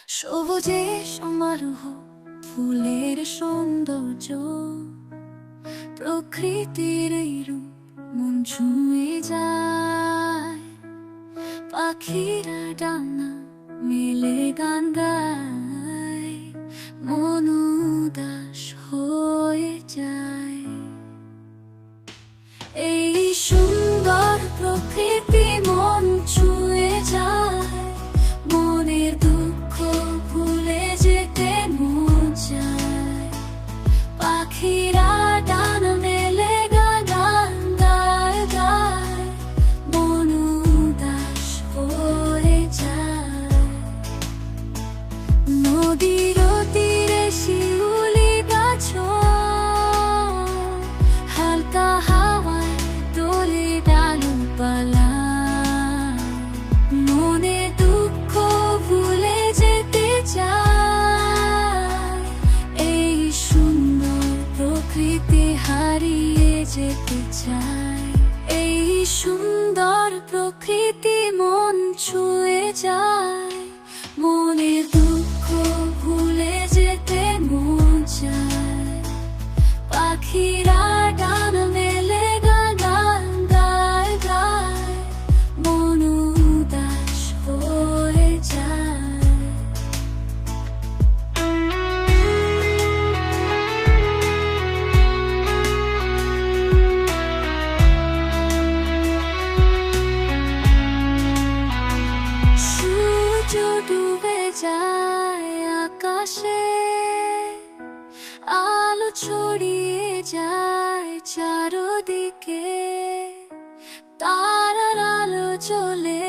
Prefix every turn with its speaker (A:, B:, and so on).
A: সবুজে সমারোহ, ফুলের সৌন্দর্য, প্রকৃতির এই রূপ মন ছুঁয়ে যায়। পাখিরা ডানা মেলে গান গায়, মন উদাস হয়ে যায়। এই সুন্দর প্রকৃতি মন ছুঁয়ে যায়, মনের দুঃখ ভুলে যেতে মন চায়। পাখিরা ডানা মেলে গান গায় গায়, মন উদাস হয়ে যায়। নদীর তীরে শিউলি গাছ হালকা হাওয়ায় দোলে ডালপালা, মনে দুঃখ ভুলে যেতে চায়। এই সুন্দর প্রকৃতি হারিয়ে যেতে চায়। এই সুন্দর প্রকৃতি মন ছুঁয়ে যায়, মনের দুঃখ ভুলে যেতে মন চায়। পাখিরা ডানা মেলে গান গায় গায়, মন উদাস হয়ে যায়। সূর্য ডুবে যায় আকাশে, আলো ছড়িয়ে যায় চারদিকে, তারার আলো জ্বলে